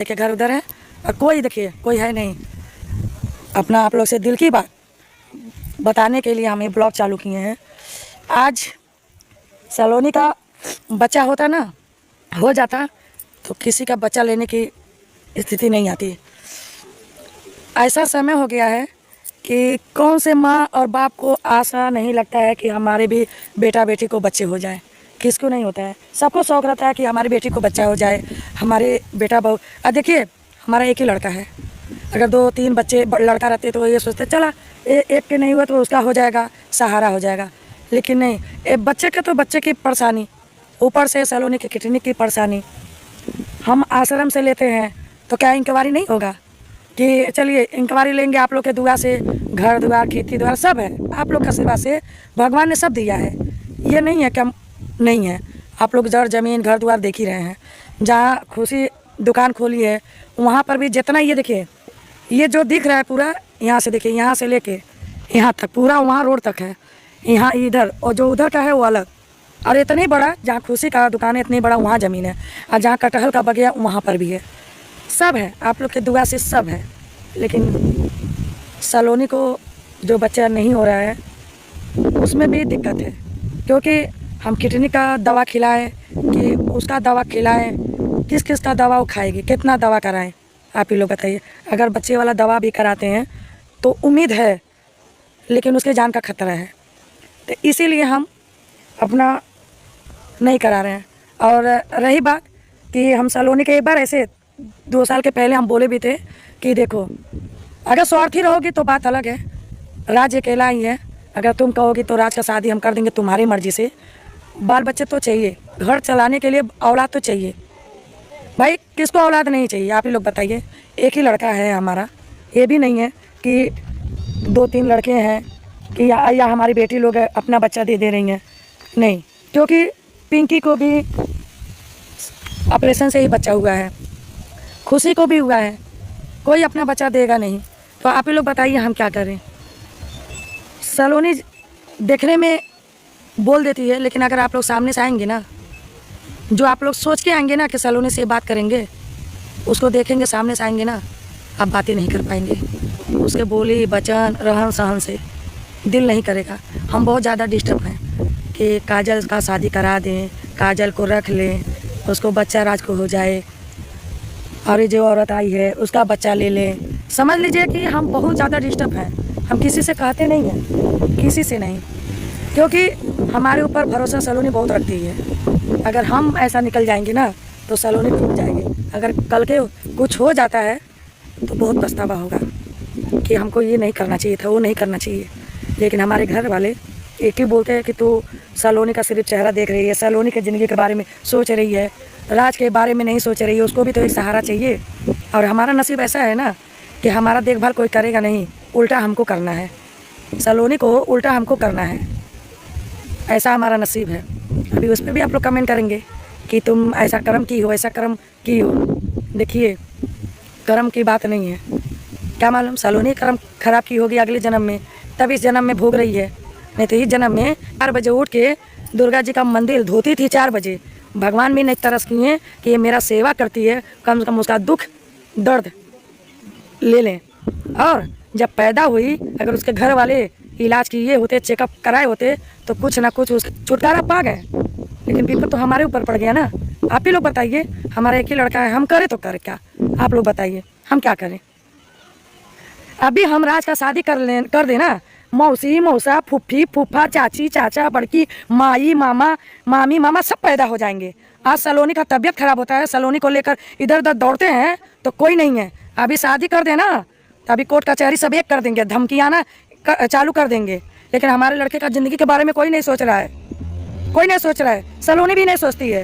देखिए घर उधर है और कोई देखिए कोई है नहीं। अपना आप लोग से दिल की बात बताने के लिए हम ये ब्लॉग चालू किए हैं। आज सलोनी का बच्चा होता ना, हो जाता तो किसी का बच्चा लेने की स्थिति नहीं आती। ऐसा समय हो गया है कि कौन से माँ और बाप को आशा नहीं लगता है कि हमारे भी बेटा बेटी को बच्चे हो जाए। किसको नहीं होता है, सबको शौक रहता है कि हमारी बेटी को बच्चा हो जाए, हमारे बेटा बहू। देखिए हमारा एक ही लड़का है, अगर 2-3 बच्चे लड़का रहते तो ये सोचते चला एक के नहीं हुआ तो उसका हो जाएगा, सहारा हो जाएगा। लेकिन नहीं, एक बच्चे का तो बच्चे की परेशानी, ऊपर से सलोनी की किडनी की परेशानी। हम आश्रम से लेते हैं तो क्या इंक्वायरी नहीं होगा कि चलिए इंक्वायरी लेंगे। आप लोग के दुआ से घर दुआर खेती दुआर सब है, आप लोग का सेवा से भगवान ने सब दिया है। ये नहीं है कि नहीं है, आप लोग जड़ जमीन घर द्वार देख ही रहे हैं। जहाँ खुशी दुकान खोली है वहाँ पर भी जितना ये देखिए, ये जो दिख रहा है पूरा, यहाँ से देखिए, यहाँ से लेके यहाँ तक पूरा वहाँ रोड तक है, यहाँ इधर, और जो उधर का है वो अलग। और इतनी बड़ा जहाँ खुशी का दुकान है इतनी बड़ा वहाँ ज़मीन है, और जहाँ कटहल का बगिया वहाँ पर भी है, सब है। आप लोग के दुआ से सब है। लेकिन सलोनी को जो बच्चा नहीं हो रहा है उसमें भी दिक्कत है, क्योंकि हम किडनी का दवा खिलाएं कि उसका दवा खिलाएं, किस किस का दवा वो खाएगी, कितना दवा कराएं, आप ही लोग बताइए। अगर बच्चे वाला दवा भी कराते हैं तो उम्मीद है, लेकिन उसके जान का खतरा है, तो इसीलिए हम अपना नहीं करा रहे हैं। और रही बात कि हम सलोनी के एक बार ऐसे 2 साल के पहले हम बोले भी थे कि देखो अगर स्वार्थी रहोगी तो बात अलग है, राज अकेला ही है। अगर तुम कहोगी तो राज का शादी हम कर देंगे तुम्हारी मर्जी से। बाल बच्चे तो चाहिए, घर चलाने के लिए औलाद तो चाहिए भाई, किसको औलाद नहीं चाहिए, आप ही लोग बताइए। एक ही लड़का है हमारा, ये भी नहीं है कि 2-3 लड़के हैं कि या हमारी बेटी लोग अपना बच्चा दे रही हैं, नहीं। क्योंकि पिंकी को भी ऑपरेशन से ही बच्चा हुआ है, खुशी को भी हुआ है, कोई अपना बच्चा देगा नहीं। तो आप ही लोग बताइए हम क्या करें। सलोनी देखने में बोल देती है, लेकिन अगर आप लोग सामने से आएंगे ना, जो आप लोग सोच के आएंगे ना कि सलोनी से बात करेंगे, उसको देखेंगे सामने से आएंगे ना, आप बातें नहीं कर पाएंगे। उसके बोली वचन रहन सहन से दिल नहीं करेगा। हम बहुत ज़्यादा डिस्टर्ब हैं कि काजल का शादी करा दें, काजल को रख लें, उसको बच्चा राज को हो जाए, और ये जो औरत आई है उसका बच्चा ले लें। समझ लीजिए कि हम बहुत ज़्यादा डिस्टर्ब हैं। हम किसी से कहते नहीं हैं, किसी से नहीं, क्योंकि हमारे ऊपर भरोसा सलोनी बहुत रखती है। अगर हम ऐसा निकल जाएंगे ना तो सलोनी टूट जाएगी। अगर कल के कुछ हो जाता है तो बहुत पछतावा होगा कि हमको ये नहीं करना चाहिए था, वो नहीं करना चाहिए। लेकिन हमारे घर वाले एक ही बोलते हैं कि तू सलोनी का सिर्फ चेहरा देख रही है, सलोनी की ज़िंदगी के बारे में सोच रही है, राज के बारे में नहीं सोच रही है, उसको भी तो एक सहारा चाहिए। और हमारा नसीब ऐसा है ना कि हमारा देखभाल कोई करेगा नहीं, उल्टा हमको करना है, सलोनी को उल्टा हमको करना है, ऐसा हमारा नसीब है। अभी उस पर भी आप लोग कमेंट करेंगे कि तुम ऐसा कर्म की हो, ऐसा कर्म की हो। देखिए कर्म की बात नहीं है, क्या मालूम सलोनी कर्म खराब की होगी अगले जन्म में, तब इस जन्म में भोग रही है। नहीं तो इस जन्म में 4 बजे उठ के दुर्गा जी का मंदिर धोती थी 4 बजे। भगवान भी नहीं तरस किए कि ये मेरा सेवा करती है, कम से कम उसका दुख दर्द ले लें। और जब पैदा हुई, अगर उसके घर वाले इलाज किए होते, चेकअप कराए होते, तो कुछ ना कुछ उसका छुटकारा पा गए। लेकिन विपद तो हमारे ऊपर पड़ गया ना। आप ही लोग बताइए, हमारा एक ही लड़का है, हम करें तो करें क्या? आप लोग बताइए हम क्या करें। अभी हम राज का शादी कर देना, मौसी मौसा फूफी फूफा चाची चाचा बड़की माई मामा मामी मामा सब पैदा हो जाएंगे। आज सलोनी का तबीयत खराब होता है, सलोनी को लेकर इधर उधर दौड़ते हैं तो कोई नहीं है। अभी शादी कर देना तो अभी कोर्ट कचहरी सब एक कर देंगे, धमकियाँ ना चालू कर देंगे। लेकिन हमारे लड़के का ज़िंदगी के बारे में कोई नहीं सोच रहा है, कोई नहीं सोच रहा है। सलोनी भी नहीं सोचती है,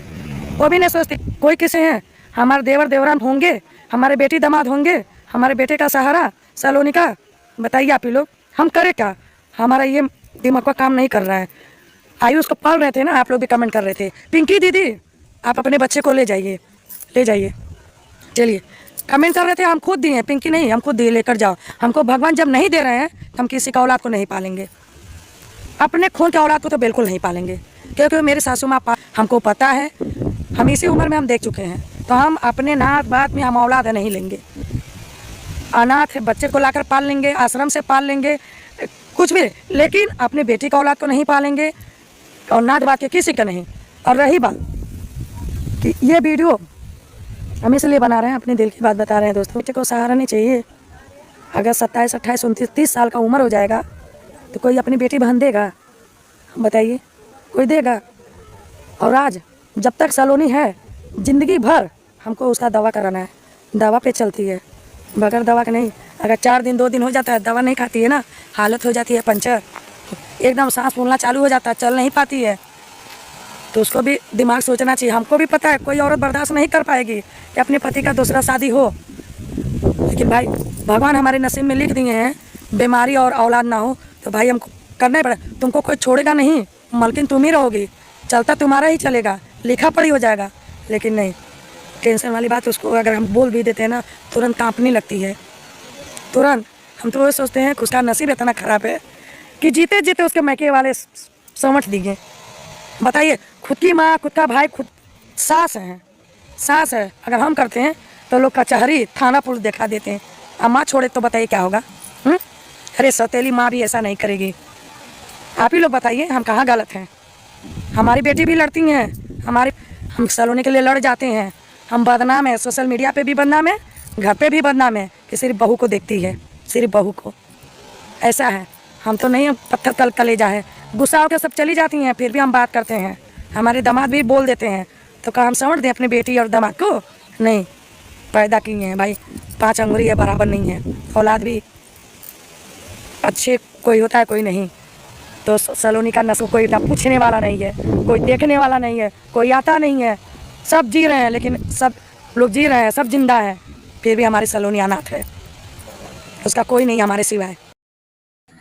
वो भी नहीं सोचती। कोई किसे हैं, हमारे देवर देवरान होंगे, हमारे बेटी दामाद होंगे, हमारे बेटे का सहारा सलोनी का। बताइए आप ही लोग हम करें क्या? हमारा ये दिमाग का काम नहीं कर रहा है। आयुष को पाल रहे थे ना, आप लोग भी कमेंट कर रहे थे पिंकी दीदी आप अपने बच्चे को ले जाइए, ले जाइए। चलिए कमेंट कर रहे थे, हम खुद दिए, पिंकी नहीं, हम खुद दिए, लेकर जाओ। हमको भगवान जब नहीं दे रहे हैं तो हम किसी का औलाद को नहीं पालेंगे, अपने खून के औलाद को तो बिल्कुल नहीं पालेंगे। क्योंकि मेरे सासू माँ हमको पता है, हम इसी उम्र में हम देख चुके हैं तो हम अपने नाक बात में हम औलाद नहीं लेंगे। अनाथ बच्चे को लाकर पाल लेंगे, आश्रम से पाल लेंगे, कुछ भी, लेकिन अपने बेटी का औलाद को नहीं पालेंगे और नात बात के किसी का नहीं। और रही बात कि ये वीडियो हम इसलिए बना रहे हैं, अपने दिल की बात बता रहे हैं दोस्तों। बच्चे को सहारा नहीं चाहिए। अगर 27, 28, 29, 30 साल का उम्र हो जाएगा तो कोई अपनी बेटी बहन देगा? बताइए, कोई देगा? और आज जब तक सलोनी है, ज़िंदगी भर हमको उसका दवा कराना है। दवा पे चलती है, बगैर दवा के नहीं। अगर 4 दिन 2 दिन हो जाता है, दवा नहीं खाती है ना, हालत हो जाती है पंचर, एकदम सांस फूलना चालू हो जाता है, चल नहीं पाती है। तो उसको भी दिमाग सोचना चाहिए। हमको भी पता है कोई औरत बर्दाश्त नहीं कर पाएगी कि अपने पति का दूसरा शादी हो, लेकिन भाई भगवान हमारे नसीब में लिख दिए हैं बीमारी और औलाद ना हो, तो भाई हमको करना ही पड़ा। तुमको कोई छोड़ेगा नहीं, मालकिन तुम ही रहोगी, चलता तुम्हारा ही चलेगा, लिखा पढ़ी हो जाएगा। लेकिन नहीं, टेंशन वाली बात उसको अगर हम बोल भी देते हैं ना, तुरंत कांपने लगती है, तुरंत। हम तो वो सोचते हैं कि उसका नसीब इतना ख़राब है कि जीते जीते उसके मैके वाले समझ दिए। बताइए, खुद की माँ, खुद का भाई, खुद सास है, सास है, अगर हम करते हैं तो लोग कचहरी, थाना, पुलिस दिखा देते हैं। अब माँ छोड़े तो बताइए क्या होगा? अरे सौतेली माँ भी ऐसा नहीं करेगी। आप ही लोग बताइए, हम कहाँ गलत हैं? हमारी बेटी भी लड़ती हैं, हम सलोनी के लिए लड़ जाते हैं। हम बदनाम है, सोशल मीडिया पे भी बदनाम है, घर पे भी बदनाम है कि सिर्फ बहू को देखती है, सिर्फ बहू को। ऐसा है, हम तो नहीं पत्थर तल कलेजा है, गुस्सा होकर सब चली जाती हैं, फिर भी हम बात करते हैं। हमारे दामाद भी बोल देते हैं, तो क्या हम समझ दें अपनी बेटी और दामाद को? नहीं, पैदा किए हैं भाई, 5 अंगुरी है, बराबर नहीं है। औलाद भी अच्छे कोई होता है, कोई नहीं। तो सलोनी का नस्ल कोई ना पूछने वाला नहीं है, कोई देखने वाला नहीं है, कोई आता नहीं है। सब जी रहे हैं, लेकिन सब लोग जी रहे हैं, सब जिंदा है, फिर भी हमारी सलोनी अनाथ है, उसका कोई नहीं हमारे सिवाय।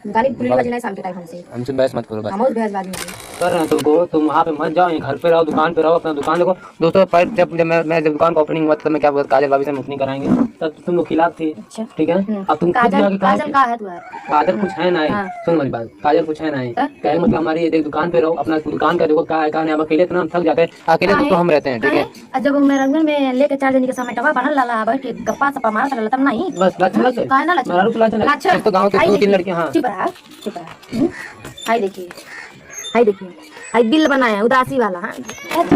गाली पुलिस बजना है शाम के टाइम हमसे बहस मत करो। हम उस बहसबाजी में कर रहे हैं तुमको, तुम वहाँ पे मत जाओ, यहीं घर पे रहो, दुकान पे रहो, अपना दुकान देखो। दोस्तों जब मैं दुकान का ओपनिंग हुआ, तब मैं क्या बोला, काजल भाभी से हम ओपनिंग कराएंगे, तब तुम लोग खिलाफ थी, ठीक है। अब तुम खुद जाके कहा काजल का है तुम्हारा? काजल कुछ है ना, सुन मेरी बात, काजल कुछ है ना, क्या मतलब हमारी ये दुकान पे रहो, अपना दुकान का देखो क्या है क्या नहीं। अब अकेले इतना हम थक जाते हैं, अकेले तो हम रहते हैं, ठीक है। जब मैं रंगन में लेके 4 दिन के समय टवा बनल लाला बैठ के गप्पा सपा मारत रहला, तब नहीं बस लक्ष्य काहे ना लक्ष्य तो गाँव के 2-3 लड़कियां। हाँ चुप रहा, चुप रहा। हाय देखिए, हाय देखिए, हाय बिल बनाया उदासी वाला। हाँ आप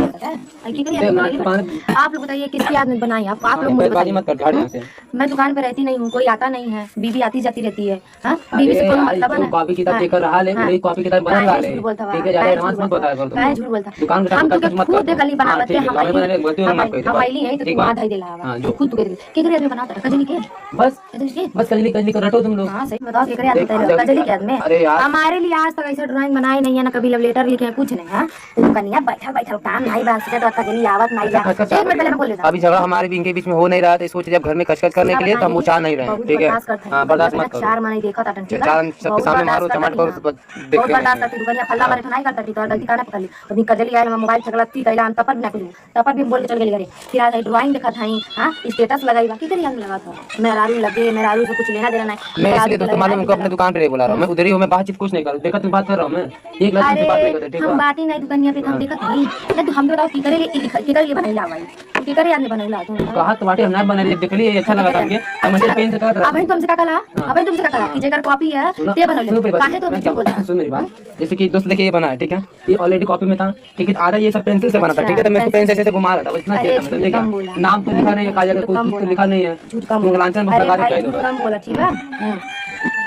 लोग बताइए किसकी याद में बनाई? आप लोग मुझे बताइए। मैं दुकान पे रहती नहीं हूँ, कोई आता नहीं है, बीवी आती जाती रहती है। बीवी से कोई मतलब है? कॉपी किताब देकर रहा ले, कॉपी किताब बना रहा ले, ठीक है, ज्यादा एडवांस मत बताया करो। काहे झूठ बोलता? दुकान का हम तो मत खुद देखली बनावत है, हम हम आईली है तो तुम आधा ही दिला जो खुद के केकरे आदमी बनाता है? कजली के बस कजली का रटो तुम लोग। हां सही बताओ, केकरे आदमी बताइए, कजली के आदमी। हमारे लिए आज तक ऐसा ड्राइंग बनाई नहीं है ना, कभी लव लेटर लिखे हैं, कुछ नहीं है। तो कन्या बैठा बैठा काम नहीं बात से तो कजली आवत नहीं जा। एक मिनट पहले मैं बोल लेता। अभी झगड़ा हमारे इनके बीच में हो नहीं रहा था, सोचे जब घर में कचकच करने के लिए तो हम वो चाह नहीं रहे, ठीक है। हां बर्दाश्त मत करो। 4 महीने देखा था टंटी चार सबके सामने मारो, चमाट करो, देख के बर्दाश्त करती दुनिया फल्ला मारे नहीं करता थी, तो गलती करना पकड़ ली। और कजली आए, मैं मोबाइल छगलती कैला हम तपर ना करी, तपर भी बोल के चल गेली घरे। फिर आज ड्राइंग देखा था, हां स्टेटस लगाई, बाकी करी हम लगा था। मेहरारू लगे, मेहरारू से कुछ लेना देना नहीं। मैं इसलिए दोस्तों मालूम उनको अपने दुकान पे बुला रहा हूं, मैं उधर ही हूं, मैं बातचीत कुछ नहीं कर, देखा तुम बात कर रहा हूं, मैं एक लाख से बात नहीं करते, ठीक है। हम बात ही नहीं दुकानिया पे हम देखत नहीं। तो हम बताओ की करे बनाइला भाई, की करे आदमी बनाइला तुम कहा तो बाटे हम ना बना रहे, देख लिए अच्छा लगा करके हम मतलब पेन से कर रहा। अब तुमसे क्या कहा? अब तुमसे क्या कहा कि जेकर कॉपी है ते बना ले, काहे तो मैं बोला। सुन मेरी बात, जैसे कि दोस्त लेके ये बना है, ठीक है, ये ऑलरेडी कॉपी में था, ठीक है, आधा ये सब पेंसिल से बना था, ठीक है, तो मैं इसको पेन से घुमा रहा था, इतना चाहिए था, देखा नाम तो लिखा नहीं है, काजल का कोई तो लिखा नहीं है, तुम लांछन मत लगा दे, बोला ठीक है।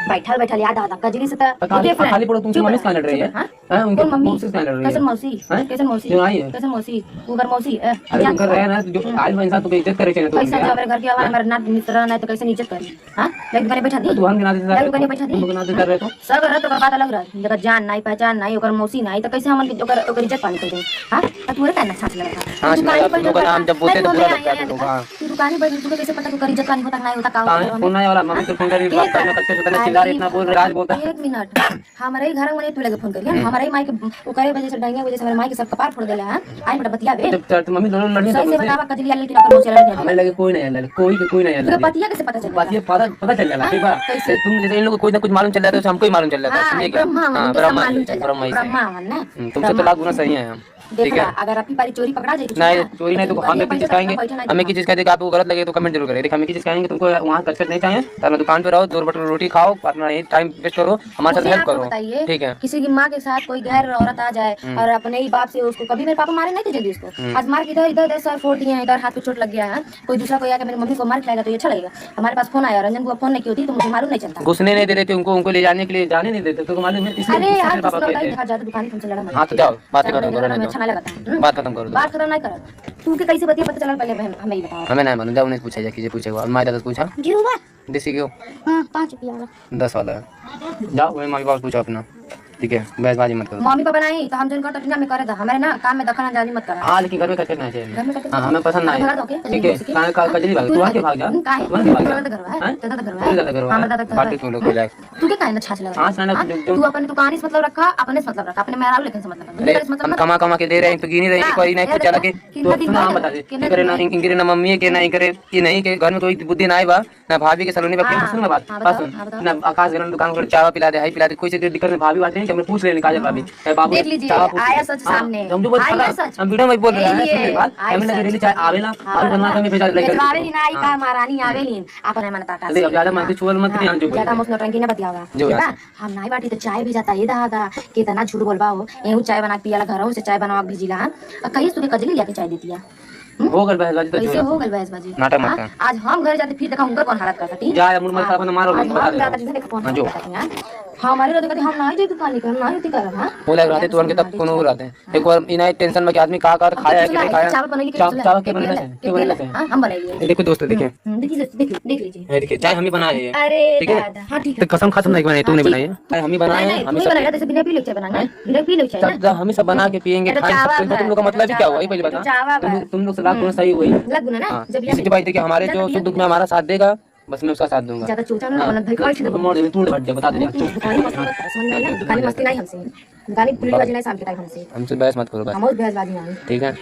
बैठल याद आता कजली से खाली पड़ो। तुमसे मम्मी कहां लड़ रही है? हां उनकी मम्मी से कहां लड़ रही है? कैसन मौसी, कैसन मौसी, कैसन मौसी, उगर मौसी। अरे तुम कर रहे हैं ना, जो आज मैं इंसान तुम्हें इज्जत करे चाहिए, तो कैसा जब मेरे घर के आवाज मेरा नाक मित्र ना तो कैसे इज्जत करी? हां लेकिन करे बैठा दी तू हम गिना दे, दुकान बैठा दी, गिना दे कर रहे हो सब रह तो बात अलग रह, जगह जान नहीं पहचान नहीं, ओकर मौसी नहीं, तो कैसे हमन के ओकर इज्जत पानी कर दे? हां तो पूरे कहना छाछ लगा। हां दुकान पर नाम जब बोलते तो पूरा लगता है। तू दुकान पर तुझे कैसे पता तू कर इज्जत पानी होता नहीं होता? का फोन नहीं वाला मम्मी से फोन करी, बात करना कच्चे से चिल्ला रही, इतना बोल रहा है। एक मिनट, हमारे ही घर में तू लगे फोन करिए, हमारे ही माई के ओकरे वजह से डांगे वजह से हमारे माई के सब कपार फोड़ देला है। आई बेटा बतिया बे तो मम्मी दोनों लड़ने सही से बतावा कजली आले की नौकर चला गया। हमें लगे कोई नहीं है, कोई नहीं है। तो बतिया कैसे पता चल? बतिया पता चल गया, ठीक है। तुम जैसे इन लोगों को कोई ना कुछ मालूम चल जाता है, तो हमको ही मालूम चल जाता है, समझे क्या? ब्रह्मा ब्रह्मा ही, ब्रह्मा है ना, तुमसे तो लाख गुना सही है हम। ठीक है। अगर आपकी पारी चोरी पकड़ा जाए नहीं चोरी नहीं तो हमें किस चीज खाएंगे, हमें किस चीज खाएंगे, आपको गलत लगे तो कमेंट जरूर करें। देखिए हमें किस चीज खाएंगे, तुमको वहाँ कचकच नहीं चाहिए तो अपना दुकान पे रहो, 2 बटर रोटी खाओ, अपना यही टाइम वेस्ट करो, हमारे साथ हेल्प करो। ठीक है। किसी की माँ के साथ कोई गैर औरत आ जाए और अपने ही बाप से उसको, कभी मेरे पापा मारे नहीं थे जल्दी उसको, आज मार के इधर इधर सर फोड़ दिए हैं, इधर हाथ पे चोट लग गया है, कोई दूसरा कोई आके मेरी मम्मी को मार खिलाएगा तो ये अच्छा लगेगा। हमारे पास फोन आया, रंजन को फोन नहीं की होती तो मुझे मालूम नहीं चलता। घुसने नहीं दे रहे थे उनको ले जाने के लिए, जाने नहीं देते तो मालूम है। अरे यार ज्यादा दुकान तुमसे लड़ा मत। हाँ तो जाओ बात खत्म करो, अच्छा नहीं लगा, बात खत्म करो, बात खत्म नहीं करो। तू के कैसे बतिया पता चला पहले हमें ही बताओ। हमें नहीं मालूम, जाओ नहीं पूछा जाए, किसी पूछेगा मैं दादा पूछा जीवा देसी क्यों हां 5 रुपया वाला 10 वाला है, जाओ वही मम्मी पापा पूछो अपना। ठीक है बहसबाजी मत करो। मम्मी पापा नहीं तो हम जो करते हैं में करे था, हमारे ना काम में दखल अंदाजी मत करा। हाँ लेकिन घर में कचकच नहीं चाहिए। घर में कचकच हाँ हमें पसंद नहीं है। ठीक है कचरी भाग, तू आके भाग जा, काहे तू आके भाग जा। दादा तू ज्यादा करवा बातें तुम लोग को लायक। तू के काहे ना छाछ लगा, छाछ ना तू अपने दुकान से मतलब रखा, अपने से मतलब रखा, अपने मेहरारू लेकिन से मतलब अरे रखा, हम कमा कमा के दे रहे हैं तो गिनी रहे हैं, कोई नहीं कुछ चला के तो सुना हम बता दे कि करे ना इंगिरे ना मम्मी के नहीं करे कि नहीं के घर में कोई बुद्धि ना आए बा ना भाभी के सलोनी पे सुन बात सुन ना आकाश घर दुकान पर चाय पिला दे, हाई पिला दे, कोई से दिक्कत में भाभी बात नहीं कि हमने पूछ लेने काजल भाभी बाबू देख लीजिए आया सच सामने, हम जो बोल हम वीडियो में बोल रहे हैं बात हमें लगे डेली चाय आवेला और बनवा के मैं भेजा लेकर आवेली ना आई का महारानी आवेली अपन है मनता का अरे अब ज्यादा मानते छोड़ मत नहीं हम जो ज्यादा मुझ नौटंकी ना बतियावा हम नहीं बाटी तो चाय भी जाता ये दादा कितना झूठ बोलबा हो, एहू चाय बना के पियाला, घरों से चाय बनवा के भेजिला कहीं तूने कजली लेके चाय देती है हो गल बहसबाजी तो कैसे हो गल बहसबाजी नाटक मत कर। आज हम घर जाते फिर देखा उनका कौन हालत करती जा मुड़ मत अपन मारो बता दे जो हमारे रहते हम नहीं जे दुकान लेकर हम नहीं होती कर हां बोला रहते तुरंत के तब कोनो रहते हैं एक बार इना टेंशन में कि आदमी का खाया है कि नहीं खाया, चावल के बनने से क्यों बनने से हम बनाइए। देखो दोस्तों देखिए देख लीजिए देखिए चाय हम ही बनाए हैं। अरे ठीक है हां ठीक तो कसम खत्म नहीं बनाई, तूने बनाई है चाय हम ही बनाए हैं, हम ही बनाया जैसे बिना पी लो चाय बनाना बिना पी लो चाय सब हम ही सब बना के पियेंगे खाएंगे। तुम लोग का मतलब क्या हुआ ये पहले बता, तुम लोग से लाख गुना सही हुई लग गुना ना जब किसी के भाई देखिए हमारे जो सुख दुख में हमारा साथ देगा बस मैं उसका साथ दूंगा। ज्यादा चोचा ना बना धर काट दे मोड़ दे तू बैठ जा बता दे दुकानी मस्ती नहीं हमसे, दुकानी पुलिस बाजी नहीं शाम के टाइम हमसे हमसे बहस मत करो बस हम बहस बाजी नहीं। ठीक है।